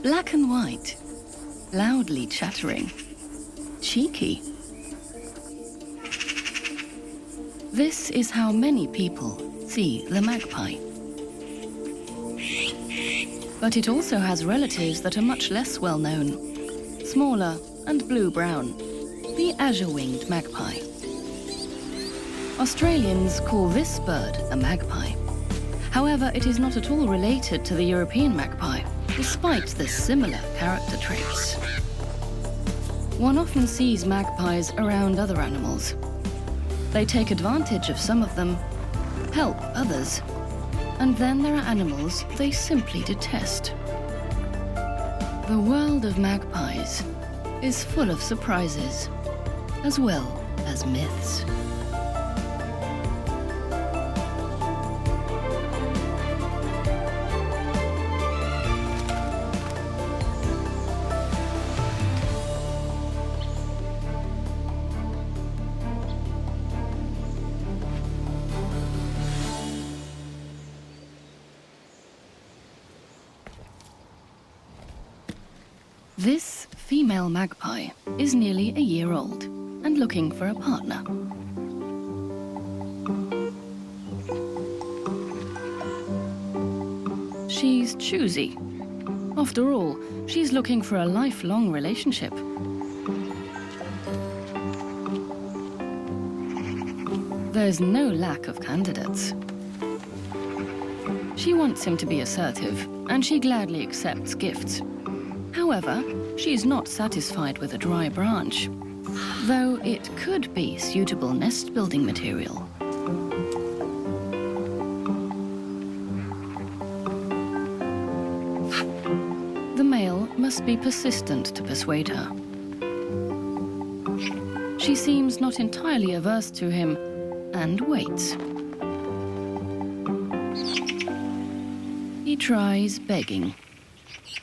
Black and white, loudly chattering, cheeky. This is how many people see the magpie. But it also has relatives that are much less well known, smaller and blue-brown, the azure-winged magpie. Australians call this bird a magpie. However, it is not at all related to the European magpie, despite the similar character traits. One often sees magpies around other animals. They take advantage of some of them, help others, and then there are animals they simply detest. The world of magpies is full of surprises, as well as myths. This female magpie is nearly a year old and looking for a partner. She's choosy. After all, she's looking for a lifelong relationship. There's no lack of candidates. She wants him to be assertive, and she gladly accepts gifts. However, she's not satisfied with a dry branch, though it could be suitable nest-building material. The male must be persistent to persuade her. She seems not entirely averse to him and waits. He tries begging.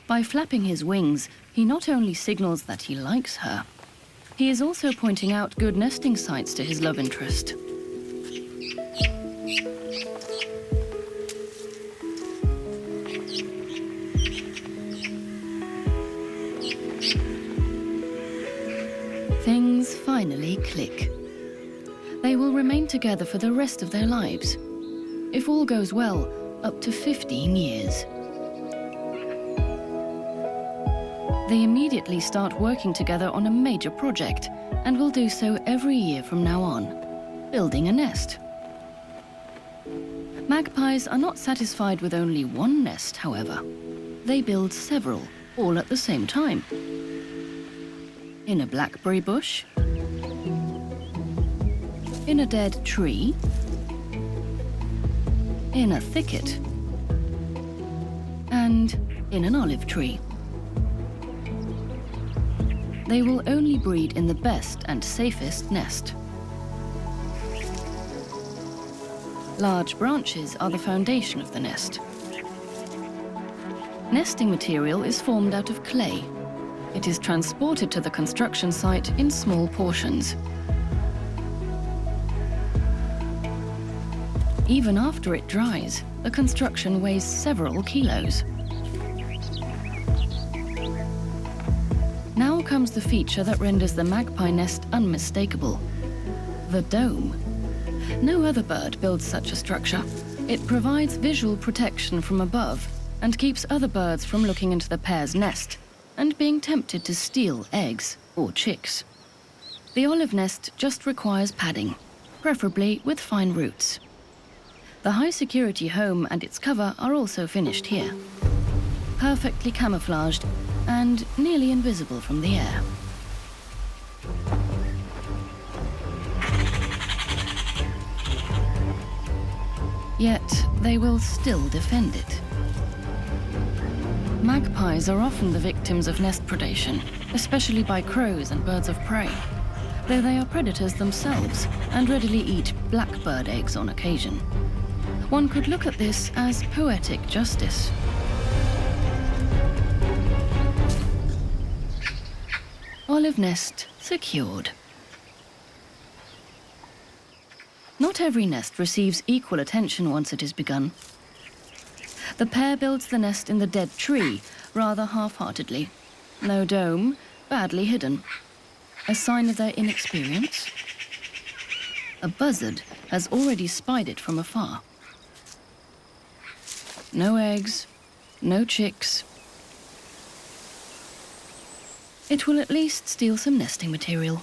By flapping his wings, he not only signals that he likes her, he is also pointing out good nesting sites to his love interest. Things finally click. They will remain together for the rest of their lives. If all goes well, up to 15 years. They immediately start working together on a major project and will do so every year from now on, building a nest. Magpies are not satisfied with only one nest, however. They build several, all at the same time. In a blackberry bush, in a dead tree, in a thicket, and in an olive tree. They will only breed in the best and safest nest. Large branches are the foundation of the nest. Nesting material is formed out of clay. It is transported to the construction site in small portions. Even after it dries, the construction weighs several kilos. Now comes the feature that renders the magpie nest unmistakable: the dome. No other bird builds such a structure. It provides visual protection from above and keeps other birds from looking into the pair's nest and being tempted to steal eggs or chicks. The olive nest just requires padding, preferably with fine roots. The high-security home and its cover are also finished here, perfectly camouflaged and nearly invisible from the air. Yet they will still defend it. Magpies are often the victims of nest predation, especially by crows and birds of prey, though they are predators themselves and readily eat blackbird eggs on occasion. One could look at this as poetic justice. Olive nest secured. Not every nest receives equal attention once it is begun. The pair builds the nest in the dead tree, rather half-heartedly. No dome, badly hidden. A sign of their inexperience? A buzzard has already spied it from afar. No eggs, no chicks. It will at least steal some nesting material.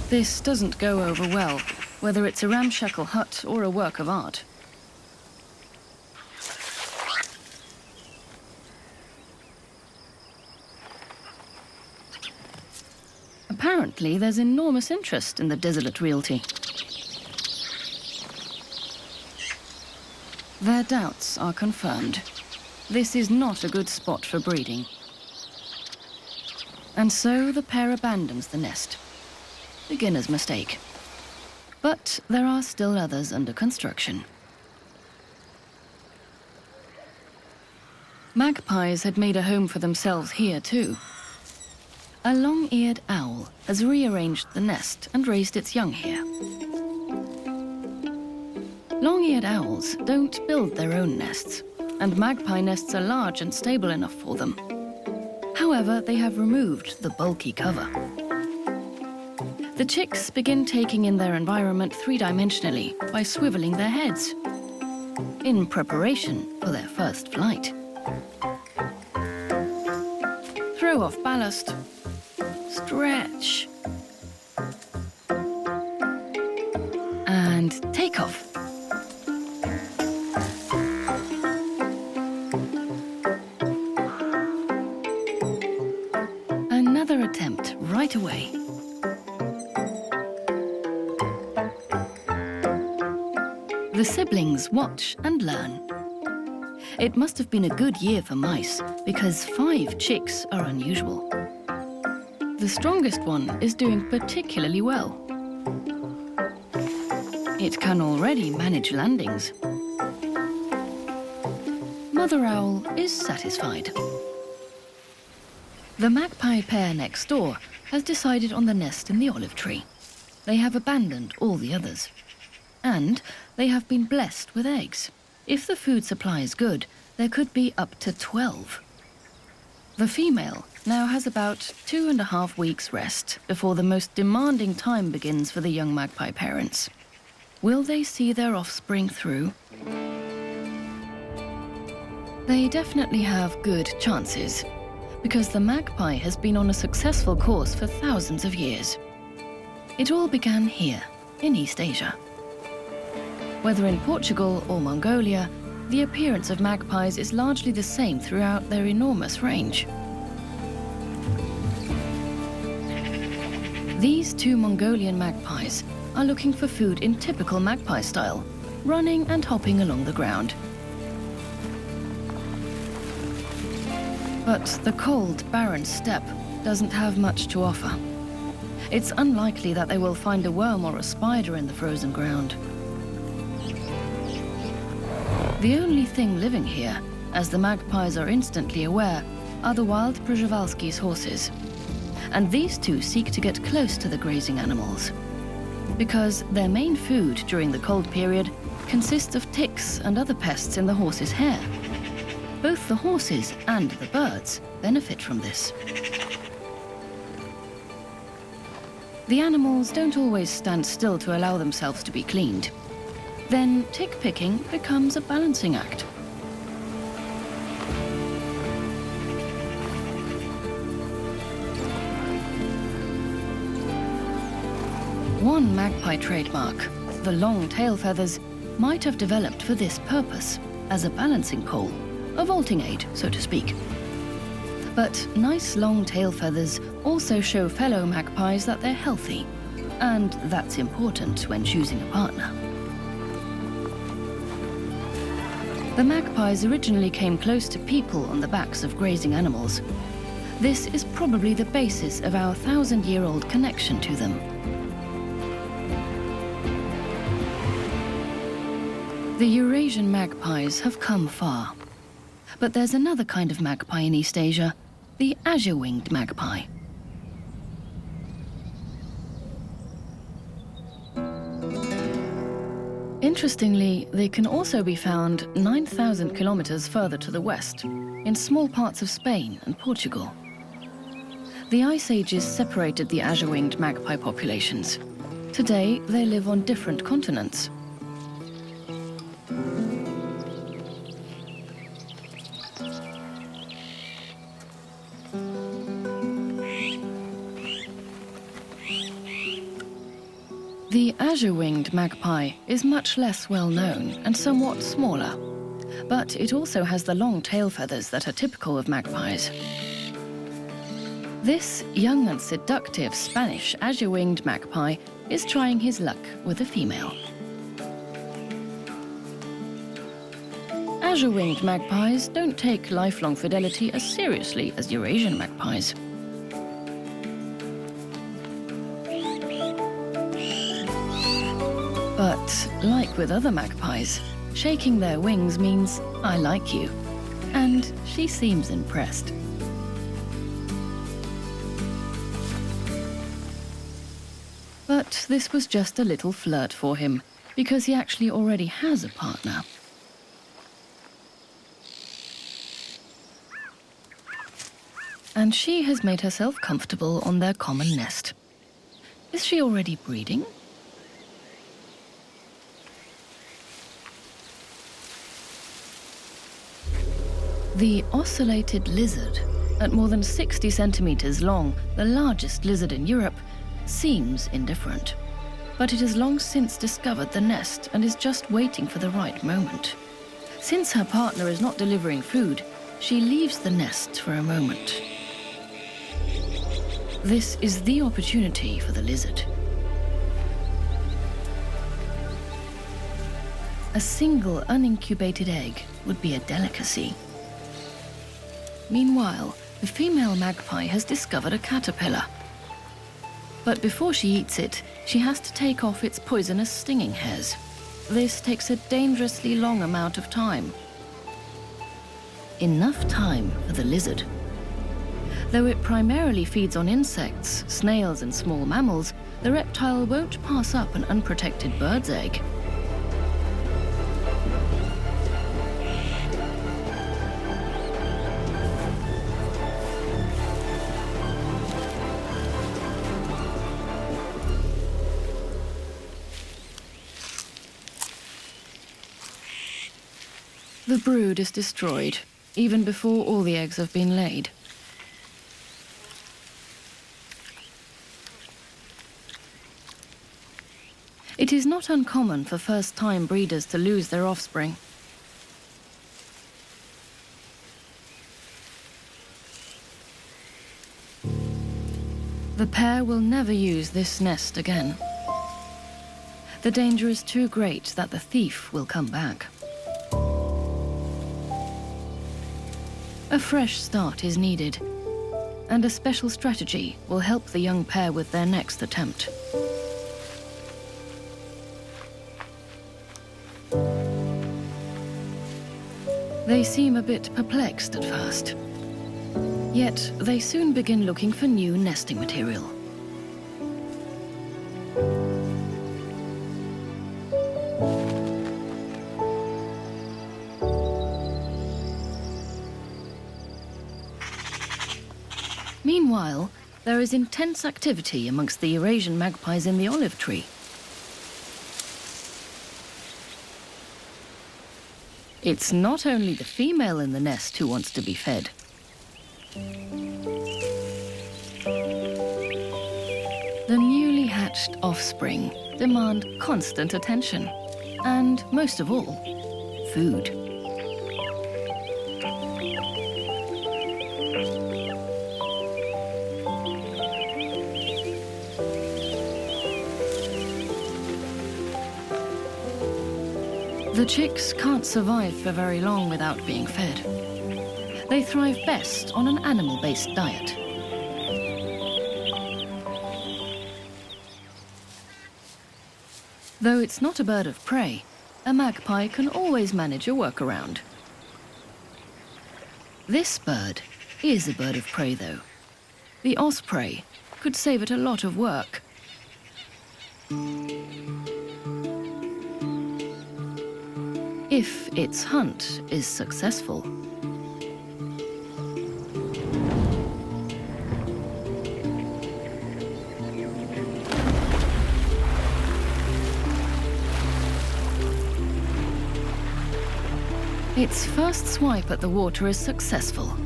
This doesn't go over well, whether it's a ramshackle hut or a work of art. Apparently, there's enormous interest in the desolate realty. Their doubts are confirmed. This is not a good spot for breeding. And so the pair abandons the nest. Beginner's mistake. But there are still others under construction. Magpies had made a home for themselves here too. A long-eared owl has rearranged the nest and raised its young here. Long-eared owls don't build their own nests, and magpie nests are large and stable enough for them. However, they have removed the bulky cover. The chicks begin taking in their environment three-dimensionally by swiveling their heads, in preparation for their first flight. Throw off ballast. Stretch. And take off. Another attempt right away. The siblings watch and learn. It must have been a good year for mice, because 5 chicks are unusual. The strongest one is doing particularly well. It can already manage landings. Mother owl is satisfied. The magpie pair next door has decided on the nest in the olive tree. They have abandoned all the others. And they have been blessed with eggs. If the food supply is good, there could be up to 12. The female now has about 2.5 weeks rest before the most demanding time begins for the young magpie parents. Will they see their offspring through? They definitely have good chances, because the magpie has been on a successful course for thousands of years. It all began here, in East Asia. Whether in Portugal or Mongolia, the appearance of magpies is largely the same throughout their enormous range. These 2 Mongolian magpies are looking for food in typical magpie style, running and hopping along the ground. But the cold, barren steppe doesn't have much to offer. It's unlikely that they will find a worm or a spider in the frozen ground. The only thing living here, as the magpies are instantly aware, are the wild Przhevalsky's horses. And these 2 seek to get close to the grazing animals, because their main food during the cold period consists of ticks and other pests in the horse's hair. Both the horses and the birds benefit from this. The animals don't always stand still to allow themselves to be cleaned. Then tick-picking becomes a balancing act. One magpie trademark, the long tail feathers, might have developed for this purpose, as a balancing pole, a vaulting aid, so to speak. But nice long tail feathers also show fellow magpies that they're healthy, and that's important when choosing a partner. The magpies originally came close to people on the backs of grazing animals. This is probably the basis of our 1,000-year-old connection to them. The Eurasian magpies have come far. But there's another kind of magpie in East Asia, the Azure-winged magpie. Interestingly, they can also be found 9,000 kilometers further to the west, in small parts of Spain and Portugal. The Ice Ages separated the azure-winged magpie populations. Today, they live on different continents. The azure-winged magpie is much less well known and somewhat smaller, but it also has the long tail feathers that are typical of magpies. This young and seductive Spanish azure-winged magpie is trying his luck with a female. Azure-winged magpies don't take lifelong fidelity as seriously as Eurasian magpies. But, like with other magpies, shaking their wings means, "I like you." And she seems impressed. But this was just a little flirt for him, because he actually already has a partner. And she has made herself comfortable on their common nest. Is she already breeding? The ocellated lizard, at more than 60 centimeters long, the largest lizard in Europe, seems indifferent. But it has long since discovered the nest and is just waiting for the right moment. Since her partner is not delivering food, she leaves the nest for a moment. This is the opportunity for the lizard. A single unincubated egg would be a delicacy. Meanwhile, the female magpie has discovered a caterpillar. But before she eats it, she has to take off its poisonous stinging hairs. This takes a dangerously long amount of time. Enough time for the lizard. Though it primarily feeds on insects, snails and small mammals, the reptile won't pass up an unprotected bird's egg. The brood is destroyed, even before all the eggs have been laid. It is not uncommon for first-time breeders to lose their offspring. The pair will never use this nest again. The danger is too great that the thief will come back. A fresh start is needed, and a special strategy will help the young pair with their next attempt. They seem a bit perplexed at first, yet they soon begin looking for new nesting material. Meanwhile, there is intense activity amongst the Eurasian magpies in the olive tree. It's not only the female in the nest who wants to be fed. The newly hatched offspring demand constant attention, and most of all, food. The chicks can't survive for very long without being fed. They thrive best on an animal-based diet. Though it's not a bird of prey, a magpie can always manage a workaround. This bird is a bird of prey, though. The osprey could save it a lot of work. if its hunt is successful. Its first swipe at the water is successful.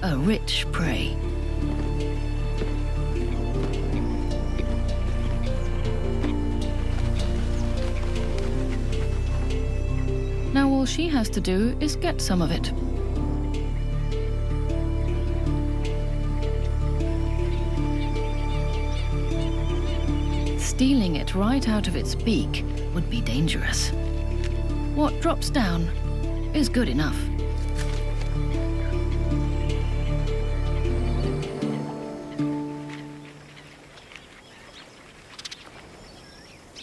A rich prey. Now all she has to do is get some of it. Stealing it right out of its beak would be dangerous. What drops down is good enough.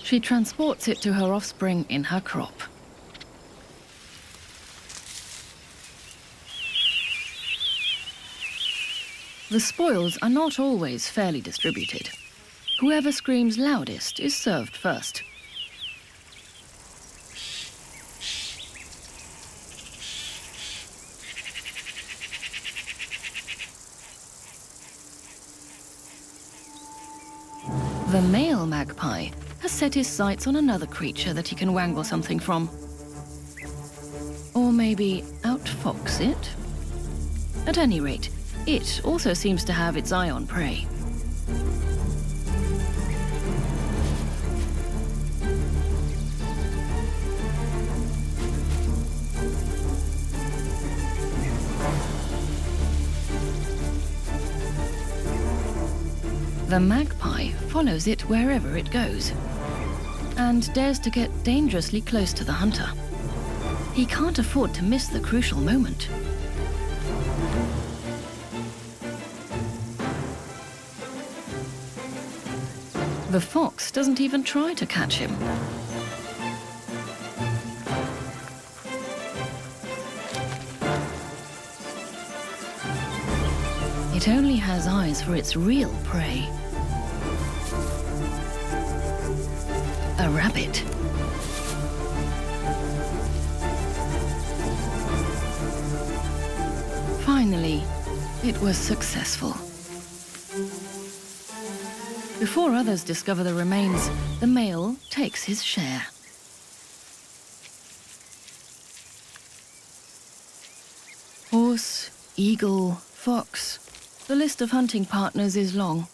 She transports it to her offspring in her crop. The spoils are not always fairly distributed. Whoever screams loudest is served first. The male magpie has set his sights on another creature that he can wangle something from. Or maybe outfox it? At any rate, it also seems to have its eye on prey. The magpie follows it wherever it goes, and dares to get dangerously close to the hunter. He can't afford to miss the crucial moment. The fox doesn't even try to catch him. It only has eyes for its real prey. A rabbit. Finally, it was successful. Before others discover the remains, the male takes his share. Horse, eagle, fox. The list of hunting partners is long.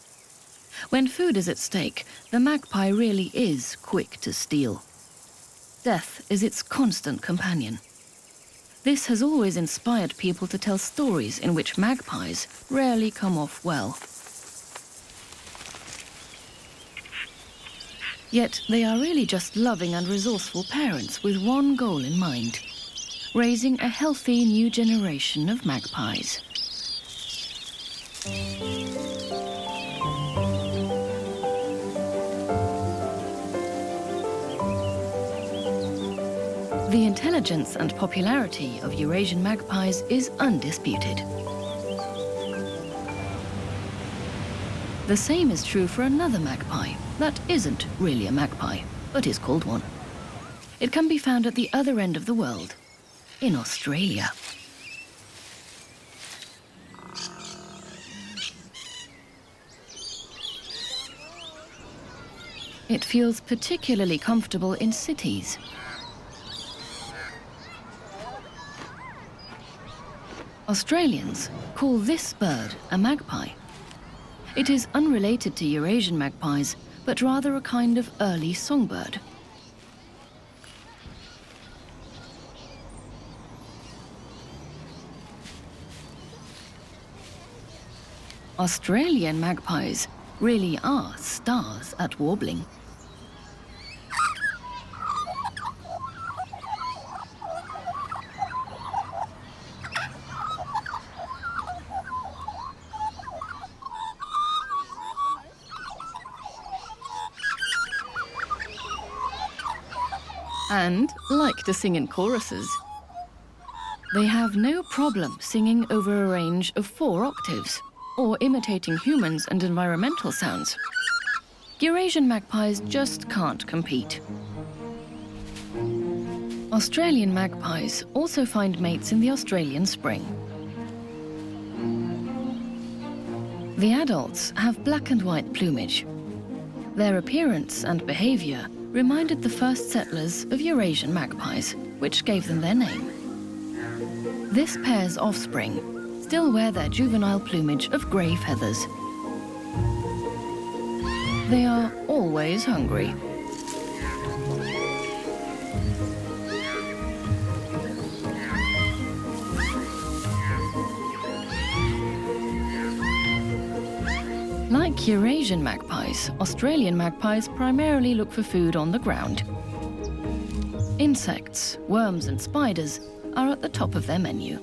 When food is at stake, the magpie really is quick to steal. Death is its constant companion. This has always inspired people to tell stories in which magpies rarely come off well. Yet they are really just loving and resourceful parents with one goal in mind: raising a healthy new generation of magpies. The intelligence and popularity of Eurasian magpies is undisputed. The same is true for another magpie that isn't really a magpie, but is called one. It can be found at the other end of the world, in Australia. It feels particularly comfortable in cities. Australians call this bird a magpie. It is unrelated to Eurasian magpies, but rather a kind of early songbird. Australian magpies really are stars at warbling. And like to sing in choruses. They have no problem singing over a range of 4 octaves, or imitating humans and environmental sounds. Eurasian magpies just can't compete. Australian magpies also find mates in the Australian spring. The adults have black and white plumage. Their appearance and behavior reminded the first settlers of Eurasian magpies, which gave them their name. This pair's offspring still wear their juvenile plumage of grey feathers. They are always hungry. Like Eurasian magpies, Australian magpies primarily look for food on the ground. Insects, worms and spiders are at the top of their menu.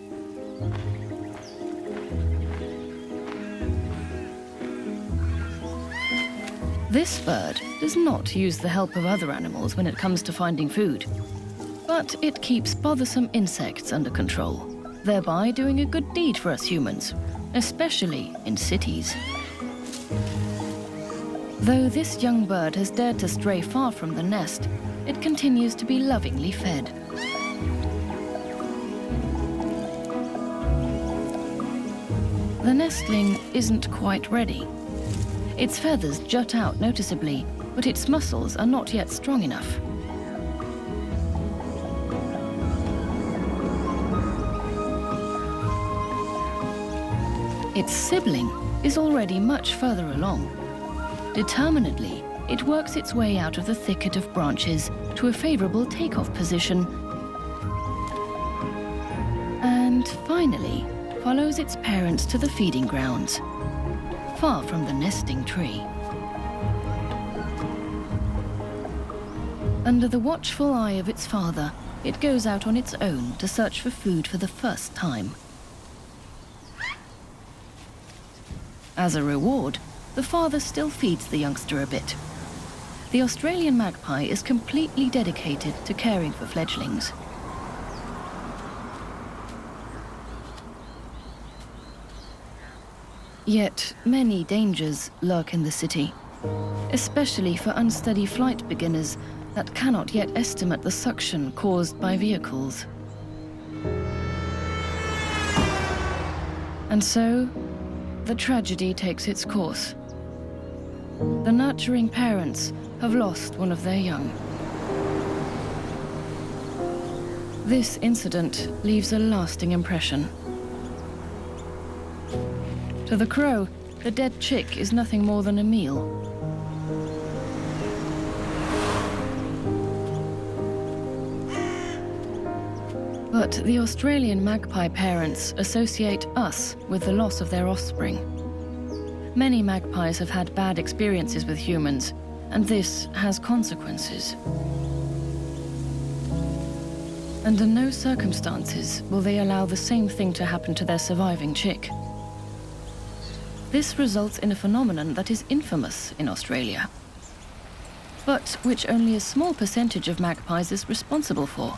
This bird does not use the help of other animals when it comes to finding food, but it keeps bothersome insects under control, thereby doing a good deed for us humans, especially in cities. Though this young bird has dared to stray far from the nest, it continues to be lovingly fed. The nestling isn't quite ready. Its feathers jut out noticeably, but its muscles are not yet strong enough. Its sibling is already much further along. Determinedly, it works its way out of the thicket of branches to a favorable takeoff position, and finally follows its parents to the feeding grounds, far from the nesting tree. Under the watchful eye of its father, it goes out on its own to search for food for the first time. As a reward, the father still feeds the youngster a bit. The Australian magpie is completely dedicated to caring for fledglings. Yet many dangers lurk in the city, especially for unsteady flight beginners that cannot yet estimate the suction caused by vehicles. And so, the tragedy takes its course. The nurturing parents have lost one of their young. This incident leaves a lasting impression. To the crow, the dead chick is nothing more than a meal. But the Australian magpie parents associate us with the loss of their offspring. Many magpies have had bad experiences with humans, and this has consequences. Under no circumstances will they allow the same thing to happen to their surviving chick. This results in a phenomenon that is infamous in Australia, but which only a small percentage of magpies is responsible for.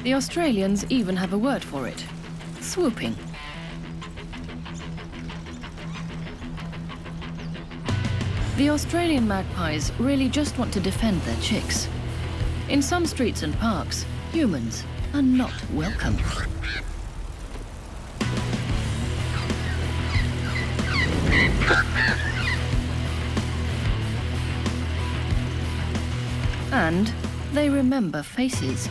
The Australians even have a word for it: swooping. The Australian magpies really just want to defend their chicks. In some streets and parks, humans are not welcome. And they remember faces.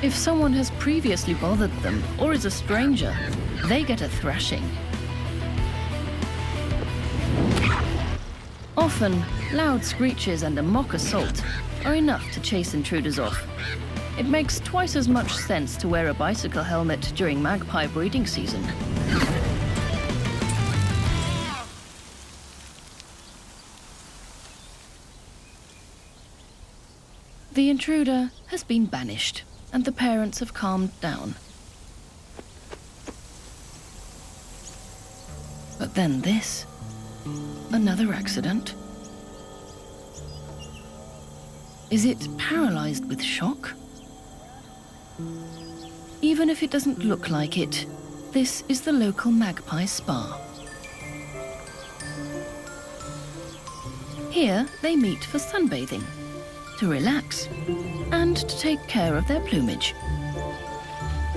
If someone has previously bothered them or is a stranger, they get a thrashing. Often, loud screeches and a mock assault are enough to chase intruders off. It makes twice as much sense to wear a bicycle helmet during magpie breeding season. The intruder has been banished, and the parents have calmed down. But then this. Another accident. Is it paralyzed with shock? Even if it doesn't look like it, this is the local magpie spa. Here they meet for sunbathing, to relax, and to take care of their plumage.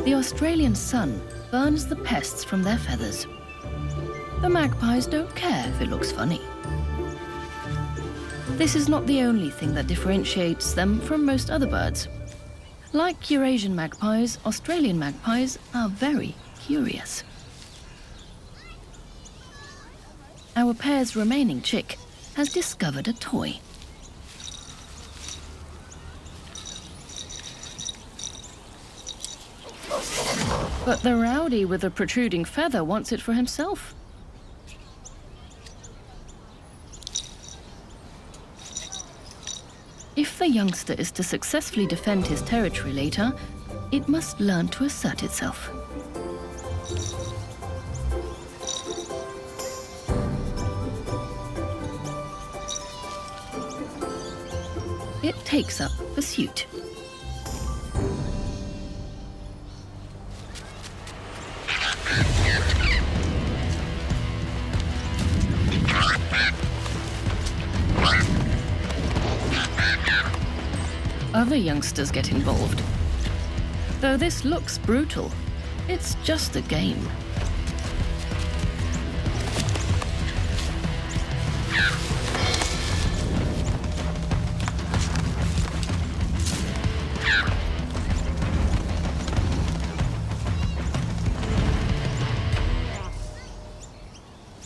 The Australian sun burns the pests from their feathers. The magpies don't care if it looks funny. This is not the only thing that differentiates them from most other birds. Like Eurasian magpies, Australian magpies are very curious. Our pair's remaining chick has discovered a toy. But the rowdy with the protruding feather wants it for himself. If the youngster is to successfully defend his territory later, it must learn to assert itself. It takes up pursuit. Other youngsters get involved. Though this looks brutal, it's just a game.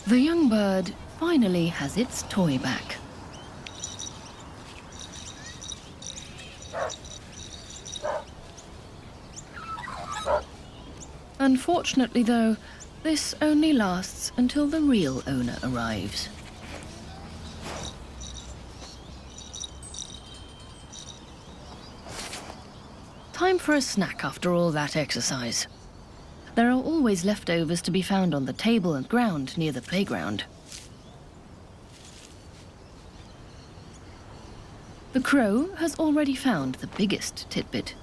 The young bird finally has its toy back. Unfortunately, though, this only lasts until the real owner arrives. Time for a snack after all that exercise. There are always leftovers to be found on the table and ground near the playground. The crow has already found the biggest tidbit.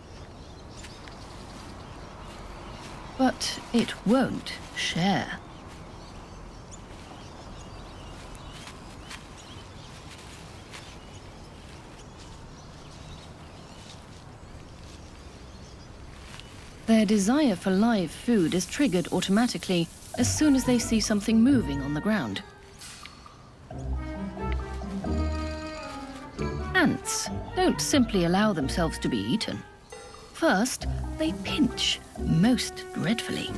But it won't share. Their desire for live food is triggered automatically as soon as they see something moving on the ground. Ants don't simply allow themselves to be eaten. First, they pinch most dreadfully.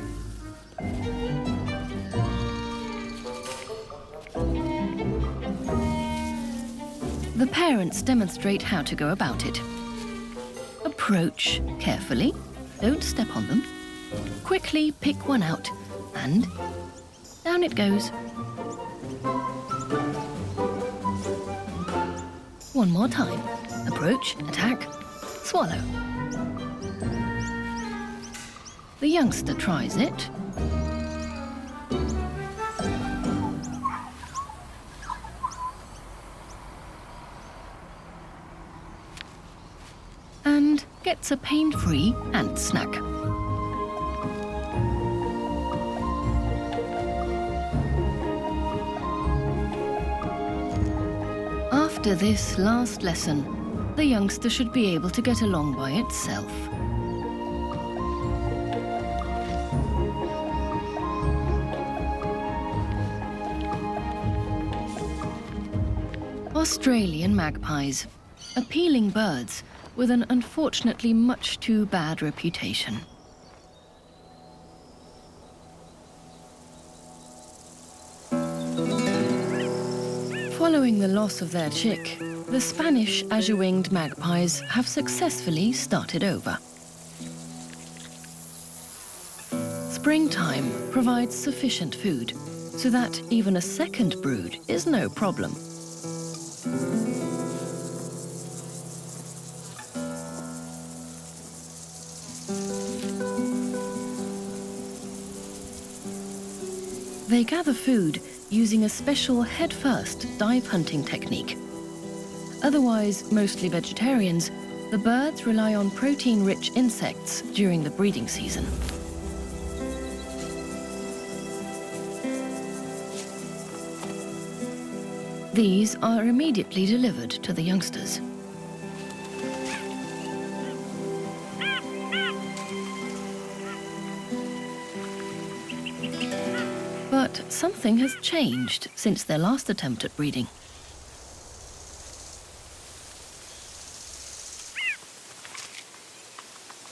The parents demonstrate how to go about it. Approach carefully, don't step on them. Quickly pick one out, and down it goes. One more time. Approach, attack, swallow. The youngster tries it. And gets a pain-free ant snack. After this last lesson, the youngster should be able to get along by itself. Australian magpies, appealing birds with an unfortunately much too bad reputation. Following the loss of their chick, the Spanish Azure-winged magpies have successfully started over. Springtime provides sufficient food, so that even a second brood is no problem. They gather food using a special head-first dive hunting technique. Otherwise mostly vegetarians, the birds rely on protein-rich insects during the breeding season. These are immediately delivered to the youngsters. something has changed since their last attempt at breeding.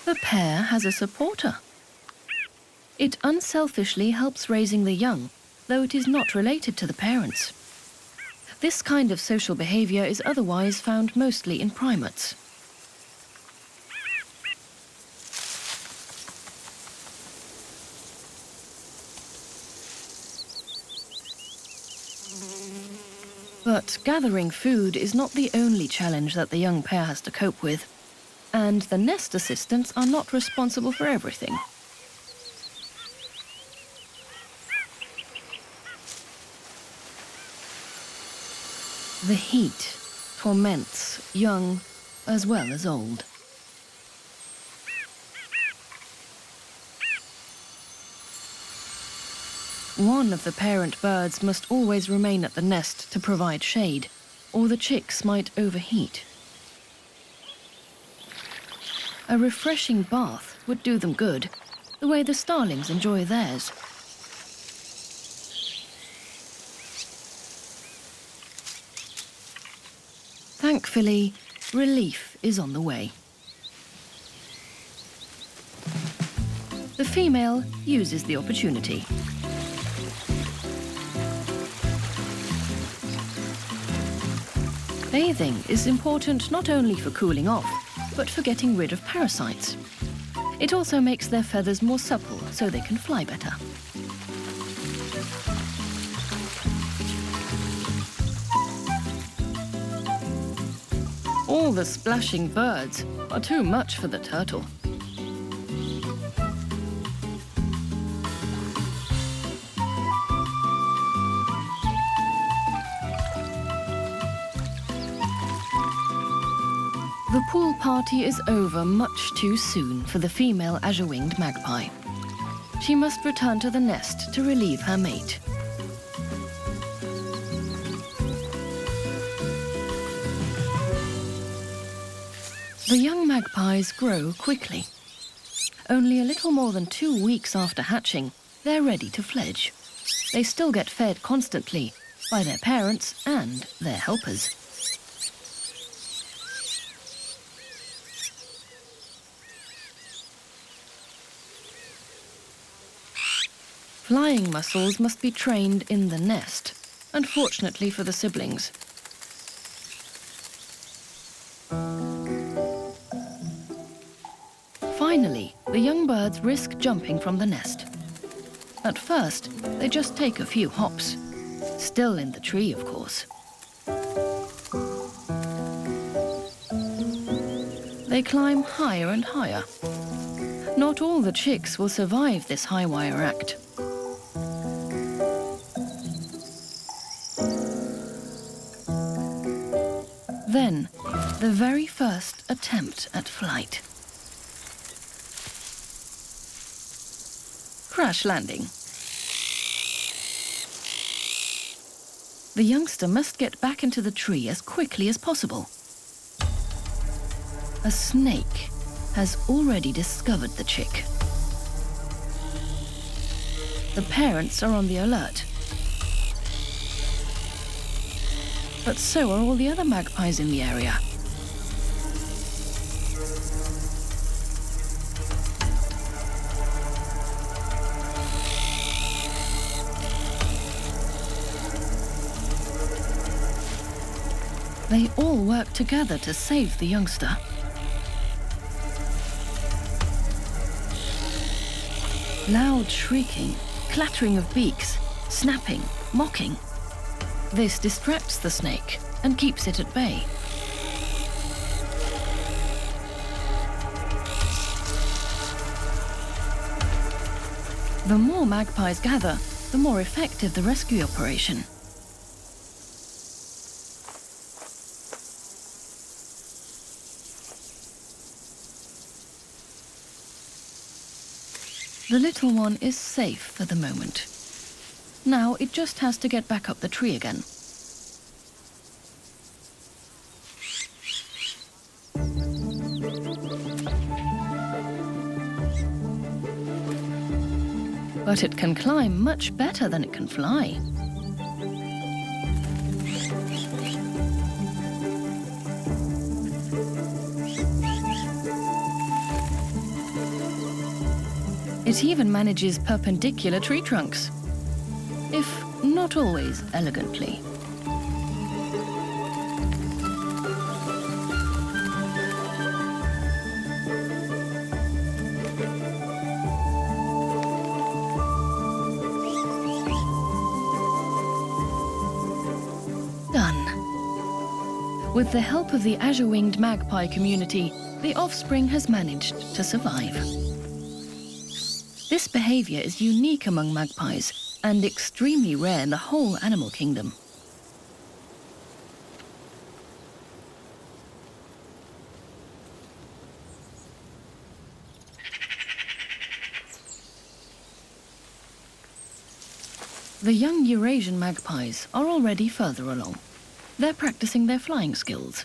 The pair has a supporter. It unselfishly helps raising the young, though it is not related to the parents. This kind of social behavior is otherwise found mostly in primates. But gathering food is not the only challenge that the young pair has to cope with, and the nest assistants are not responsible for everything. The heat torments young as well as old. One of the parent birds must always remain at the nest to provide shade, or the chicks might overheat. A refreshing bath would do them good, the way the starlings enjoy theirs. Thankfully, relief is on the way. The female uses the opportunity. Bathing is important not only for cooling off, but for getting rid of parasites. It also makes their feathers more supple so they can fly better. All the splashing birds are too much for the turtle. The pool party is over much too soon for the female azure-winged magpie. She must return to the nest to relieve her mate. The young magpies grow quickly. Only a little more than 2 weeks after hatching, they're ready to fledge. They still get fed constantly by their parents and their helpers. Flying muscles must be trained in the nest, unfortunately for the siblings. Finally, the young birds risk jumping from the nest. At first, they just take a few hops. Still in the tree, of course. They climb higher and higher. Not all the chicks will survive this high wire act. Then, the very first attempt at flight. Crash landing. The youngster must get back into the tree as quickly as possible. A snake has already discovered the chick. The parents are on the alert. But so are all the other magpies in the area. They all work together to save the youngster. Loud shrieking, clattering of beaks, snapping, mocking. This distracts the snake and keeps it at bay. The more magpies gather, the more effective the rescue operation. The little one is safe for the moment. Now it just has to get back up the tree again. But it can climb much better than it can fly. It even manages perpendicular tree trunks, if not always elegantly. Done. With the help of the Azure-winged magpie community, the offspring has managed to survive. This behavior is unique among magpies and extremely rare in the whole animal kingdom. The young Eurasian magpies are already further along. They're practicing their flying skills.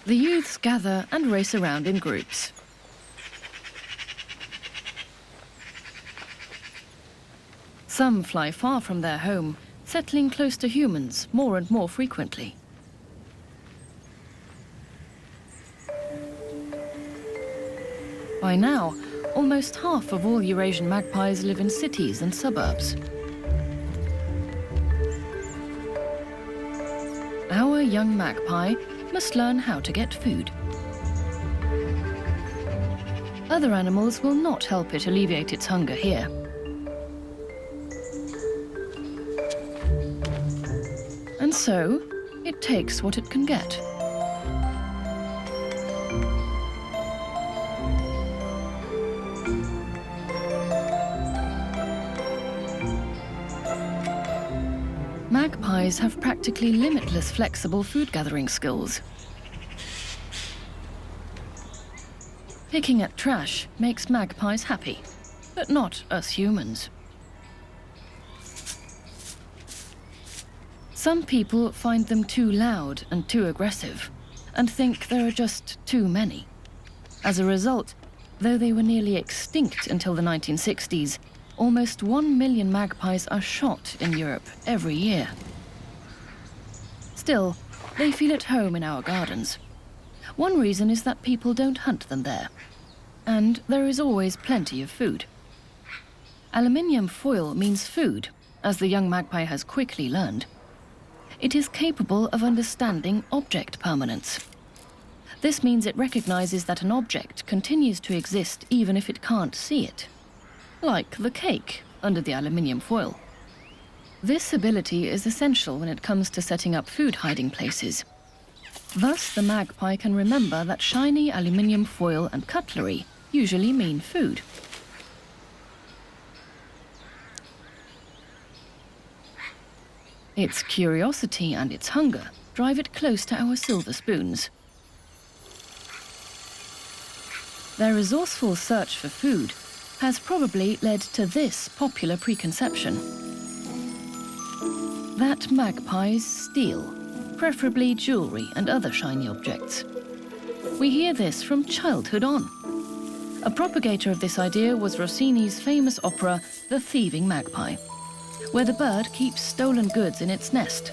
The youths gather and race around in groups. Some fly far from their home, settling close to humans more and more frequently. By now, almost half of all Eurasian magpies live in cities and suburbs. Our young magpie must learn how to get food. Other animals will not help it alleviate its hunger here. And so, it takes what it can get. Magpies have practically limitless flexible food-gathering skills. Picking at trash makes magpies happy, but not us humans. Some people find them too loud and too aggressive, and think there are just too many. As a result, though they were nearly extinct until the 1960s, almost 1 million magpies are shot in Europe every year. Still, they feel at home in our gardens. One reason is that people don't hunt them there. And there is always plenty of food. Aluminium foil means food, as the young magpie has quickly learned. It is capable of understanding object permanence. This means it recognizes that an object continues to exist even if it can't see it. Like the cake under the aluminium foil. This ability is essential when it comes to setting up food hiding places. Thus, the magpie can remember that shiny aluminium foil and cutlery usually mean food. Its curiosity and its hunger drive it close to our silver spoons. Their resourceful search for food has probably led to this popular preconception: that magpies steal, preferably jewelry and other shiny objects. We hear this from childhood on. A propagator of this idea was Rossini's famous opera, The Thieving Magpie, where the bird keeps stolen goods in its nest.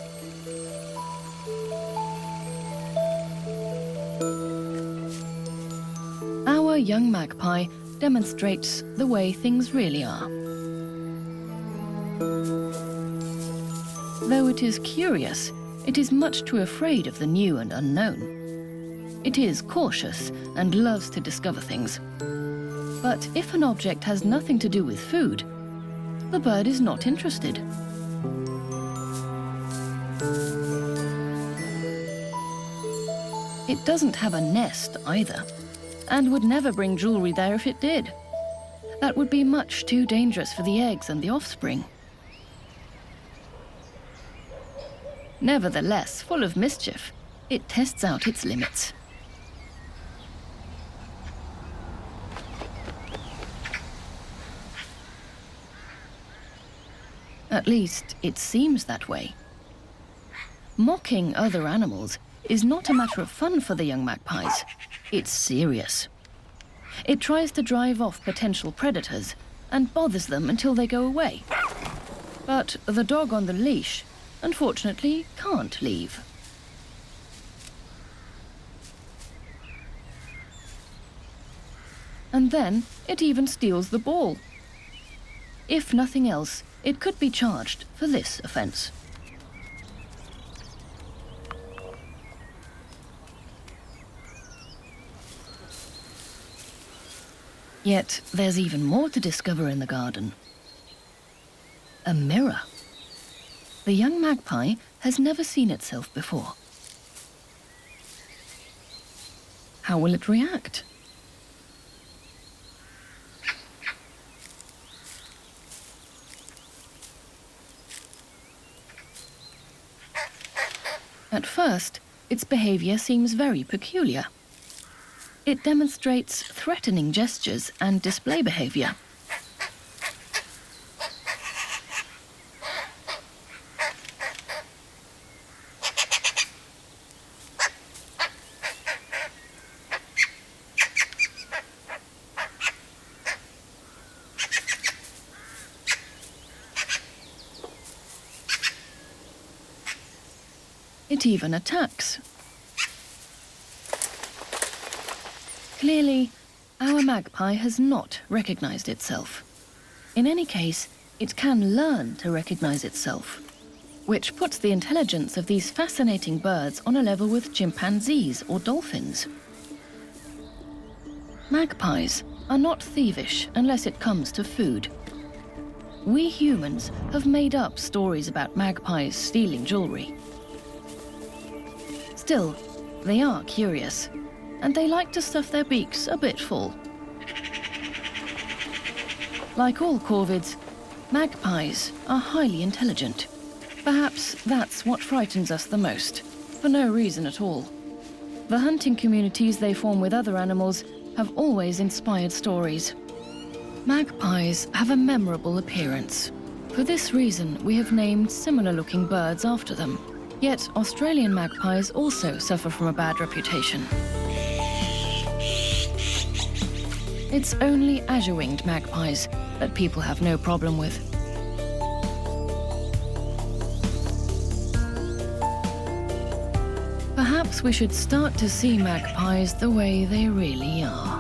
Our young magpie demonstrates the way things really are. Though it is curious, it is much too afraid of the new and unknown. It is cautious and loves to discover things. But if an object has nothing to do with food, the bird is not interested. It doesn't have a nest either, and would never bring jewelry there if it did. That would be much too dangerous for the eggs and the offspring. Nevertheless, full of mischief, it tests out its limits. At least, it seems that way. Mocking other animals is not a matter of fun for the young magpies. It's serious. It tries to drive off potential predators and bothers them until they go away. But the dog on the leash, unfortunately, can't leave. And then it even steals the ball. If nothing else, it could be charged for this offence. Yet there's even more to discover in the garden. A mirror. The young magpie has never seen itself before. How will it react? At first, its behavior seems very peculiar. It demonstrates threatening gestures and display behavior. It even attacks. Clearly, our magpie has not recognized itself. In any case, it can learn to recognize itself, which puts the intelligence of these fascinating birds on a level with chimpanzees or dolphins. Magpies are not thievish unless it comes to food. We humans have made up stories about magpies stealing jewelry. Still, they are curious, and they like to stuff their beaks a bit full. Like all corvids, magpies are highly intelligent. Perhaps that's what frightens us the most, for no reason at all. The hunting communities they form with other animals have always inspired stories. Magpies have a memorable appearance. For this reason, we have named similar-looking birds after them. Yet Australian magpies also suffer from a bad reputation. It's only azure-winged magpies that people have no problem with. Perhaps we should start to see magpies the way they really are.